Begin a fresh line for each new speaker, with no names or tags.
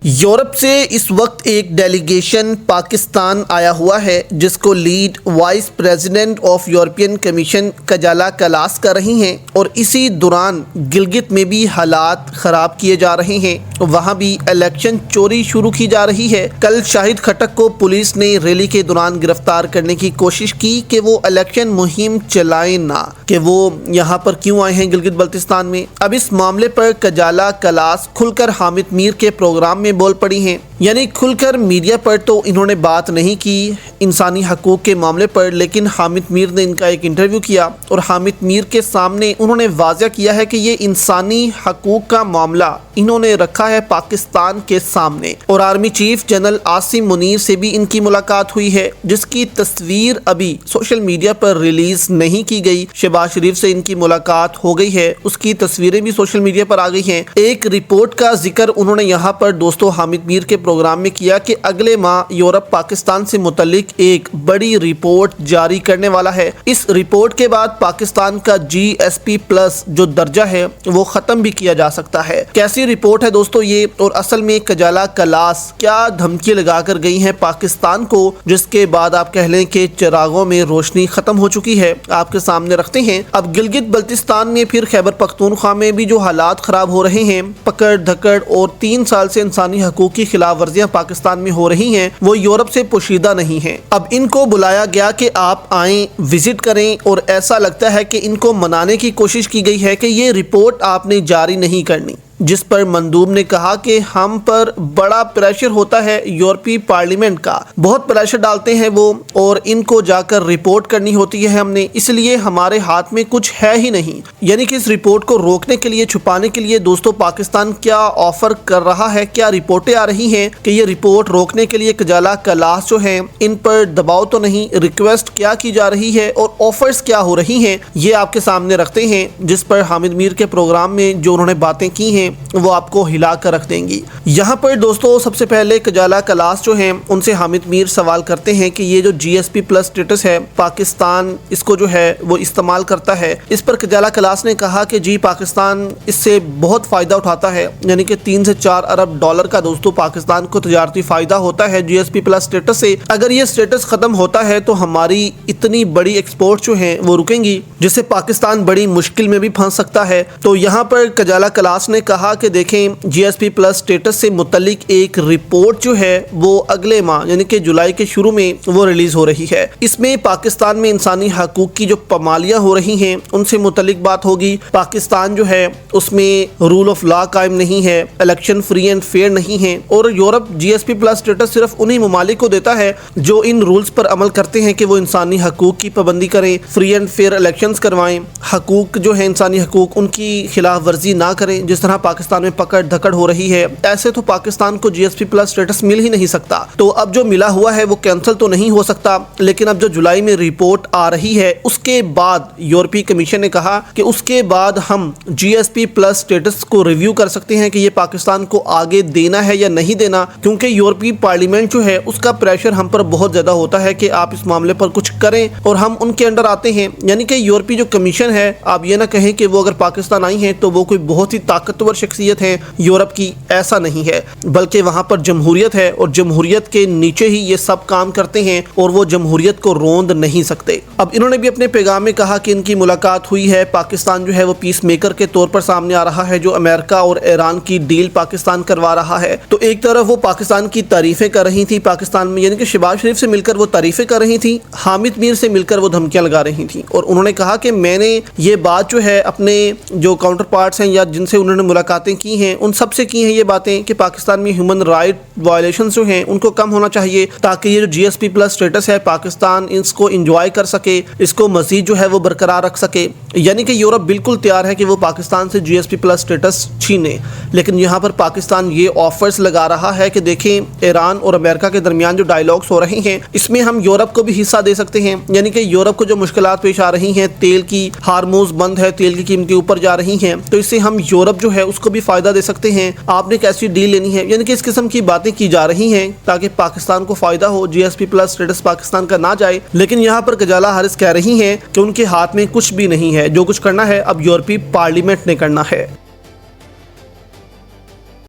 Europe سے اس وقت ایک ڈیلیگیشن پاکستان آیا ہوا ہے جس کو lead vice president of European commission Kaja Kallas کر رہی ہیں، اور اسی دوران گلگت میں بھی حالات خراب کیے جا رہے ہیں، وہاں بھی الیکشن چوری شروع کی جا رہی ہے۔ کل شاہد خٹک کو پولیس نے ریلی کے دوران گرفتار کرنے کی کوشش کی کہ وہ الیکشن مہم چلائیں نہ، کہ وہ یہاں پر کیوں آئے ہیں گلگت بلتستان میں۔ اب اس معاملے پر کجالا کلاس کھل کر حامد میر کے پروگرام میں بول پڑی ہیں، یعنی کھل کر میڈیا پر تو انہوں نے بات نہیں کی انسانی حقوق کے معاملے پر، لیکن حامد میر نے ان کا ایک انٹرویو کیا اور حامد میر کے سامنے انہوں نے واضح کیا ہے کہ یہ انسانی حقوق کا معاملہ انہوں نے رکھا ہے پاکستان کے سامنے، اور army chief general Asim Munir سے بھی ان کی ملاقات ہوئی ہے، جس کی تصویر ابھی سوشل میڈیا پر ریلیز نہیں کی گئی۔ شہباز شریف سے ان کی ملاقات ہو گئی ہے، اس کی تصویریں بھی سوشل میڈیا پر آ گئی ہیں۔ ایک رپورٹ کا ذکر انہوں نے یہاں پر دوستو حامد میر کے پروگرام میں کیا کہ اگلے ماہ یورپ پاکستان سے متعلق ایک بڑی رپورٹ جاری کرنے والا ہے۔ اس رپورٹ کے بعد پاکستان کا GSP+ جو درجہ ہے وہ ختم بھی کیا جا سکتا ہے۔ کیسی رپورٹ ہے دوستو یہ، اور اصل میں کجالا کلاس کیا دھمکی لگا کر گئی ہیں پاکستان کو، جس کے بعد آپ کہہ لیں کہ چراغوں میں روشنی ختم ہو چکی ہے، آپ کے سامنے رکھتے ہیں۔ اب گلگت بلتستان میں پھر خیبر پختونخوا میں بھی جو حالات خراب ہو رہے ہیں، پکڑ دھکڑ اور 3 سال سے انسانی حقوق کی خلاف ورزیاں پاکستان میں ہو رہی ہیں، وہ یورپ سے پوشیدہ نہیں ہیں۔ اب ان کو بلایا گیا کہ آپ آئیں، وزٹ کریں، اور ایسا لگتا ہے کہ ان کو منانے کی کوشش کی گئی ہے کہ یہ رپورٹ آپ نے جاری نہیں کرنی، جس پر مندوب نے کہا کہ ہم پر بڑا پریشر ہوتا ہے یورپی پارلیمنٹ کا، بہت پریشر ڈالتے ہیں وہ، اور ان کو جا کر رپورٹ کرنی ہوتی ہے ہم نے، اس لیے ہمارے ہاتھ میں کچھ ہے ہی نہیں۔ یعنی کہ اس رپورٹ کو روکنے کے لیے، چھپانے کے لیے دوستو پاکستان کیا آفر کر رہا ہے، کیا رپورٹیں آ رہی ہیں کہ یہ رپورٹ روکنے کے لیے کجالا کلاس جو ہیں ان پر دباؤ تو نہیں، ریکویسٹ کیا کی جا رہی ہے اور آفرز کیا ہو رہی ہیں، یہ آپ کے سامنے رکھتے ہیں، جس پر حامد میر کے پروگرام میں جو انہوں نے باتیں کی ہیں وہ آپ کو ہلا کر رکھ دیں گی۔ یہاں پر دوستو سب سے پہلے کجالا کلاس جو ہیں ان سے حامد میر سوال کرتے ہیں کہ یہ جو GSP+ سٹیٹس ہے پاکستان اس کو جو ہے وہ استعمال کرتا ہے۔ اس پر کجالا کلاس نے کہا کہ جی پاکستان اس سے بہت فائدہ اٹھاتا ہے، یعنی کہ 3 سے 4 ارب ڈالر کا دوستو پاکستان کو تجارتی فائدہ ہوتا ہے GSP+ سٹیٹس سے۔ اگر یہ سٹیٹس ختم ہوتا ہے تو ہماری اتنی بڑی ایکسپورٹ جو ہیں وہ رکیں گی، جس سے پاکستان بڑی مشکل میں بھی پھنس سکتا ہے۔ تو یہاں پر کجالا کلاس نے کہا کہ دیکھیں GSP+ سٹیٹس سے متعلق ایک رپورٹ جو ہے وہ اگلے ماہ یعنی کہ جولائی کے شروع میں وہ ریلیز ہو رہی ہے۔ اس میں پاکستان میں انسانی حقوق کی جو پامالیاں ہو رہی ہیں ان سے متعلق بات ہوگی۔ پاکستان جو ہے اس میں رول آف لا قائم نہیں ہے، الیکشن فری اینڈ فیئر نہیں ہے، اور یورپ GSP+ سٹیٹس صرف انہی ممالک کو دیتا ہے جو ان رولز پر عمل کرتے ہیں کہ وہ انسانی حقوق کی پابندی کریں، فری اینڈ فیئر الیکشنز کروائیں، حقوق جو ہے انسانی حقوق ان کی خلاف ورزی نہ کریں۔ جس طرح پاکستان میں پکڑ دھکڑ ہو رہی ہے، ایسے تو پاکستان کو GSP+ سٹیٹس مل ہی نہیں سکتا۔ تو اب جو ملا ہوا ہے وہ کینسل تو نہیں ہو سکتا، لیکن اب جو جولائی میں رپورٹ آ رہی ہے اس کے بعد یورپی کمیشن نے کہا کہ اس کے بعد ہم GSP+ سٹیٹس کو ریویو کر سکتے ہیں کہ یہ پاکستان کو آگے دینا ہے یا نہیں دینا، کیونکہ یورپی پارلیمنٹ جو ہے اس کا پریشر ہم پر بہت زیادہ ہوتا ہے کہ آپ اس معاملے پر کچھ کریں، اور ہم ان کے انڈر آتے ہیں۔ یعنی کہ یورپی جو کمیشن ہے، آپ یہ نہ کہیں کہ وہ اگر پاکستان آئی ہیں تو وہ کوئی بہت ہی طاقتور شخصیت ہے یورپ کی، ایسا نہیں ہے، بلکہ وہاں پر جمہوریت ہے، اور جمہوریت کے نیچے ہی یہ سب کام کرتے ہیں، اور وہ جمہوریت کو روند نہیں سکتے۔ اب انہوں نے بھی اپنے پیغام میں کہا کہ ان کی ملاقات ہوئی ہے، پاکستان جو ہے وہ پیس میکر کے طور پر سامنے آ رہا ہے، جو امریکہ اور ایران کی ڈیل پاکستان کروا رہا ہے۔ تو ایک طرف وہ پاکستان کی تعریفیں کر رہی تھی، پاکستان میں یعنی کہ شہباز شریف سے مل کر وہ تعریفیں کر رہی تھی، حامد میر سے مل کر وہ دھمکیاں لگا رہی تھیں، اور انہوں نے کہا کہ میں نے یہ بات جو ہے اپنے جو کاؤنٹر پارٹس ہیں یا جن سے انہوں نے ملاقاتیں کی ہیں ان سب سے کی ہیں یہ باتیں کہ پاکستان میں ہیومن رائٹ وائلیشنز جو ہیں ان کو کم ہونا چاہیے، تاکہ یہ جو GSP+ سٹیٹس ہے پاکستان اس کو انجوائے کر سکے، اس کو مزید جو ہے وہ برقرار رکھ سکے۔ یعنی کہ یورپ بالکل تیار ہے کہ وہ پاکستان سے GSP+ سٹیٹس چھینے، لیکن یہاں پر پاکستان یہ آفرز لگا رہا ہے کہ دیکھیں ایران اور امریکہ کے درمیان جو ڈائیلاگز ہو رہے ہیں اس میں ہم یورپ کو بھی حصہ دے سکتے ہیں۔ یعنی کہ یورپ کو جو مشکلات پیش آ رہی ہیں، تیل کی ہارموز بند ہے، تیل کی قیمتیں اوپر جا رہی ہیں، تو اس سے ہم یورپ جو ہے اس کو بھی فائدہ دے سکتے ہیں۔ آپ نے کیسی ڈیل لینی ہے، یعنی کہ اس قسم کی باتیں کی جا رہی ہیں تاکہ پاکستان کو فائدہ ہو، GSP+ سٹیٹس پاکستان کا نہ جائے۔ لیکن یہاں پر کجالا حارث کہہ رہی ہیں کہ ان کے ہاتھ میں کچھ بھی نہیں ہے، جو کچھ کرنا ہے اب یورپی پارلیمنٹ نے کرنا ہے۔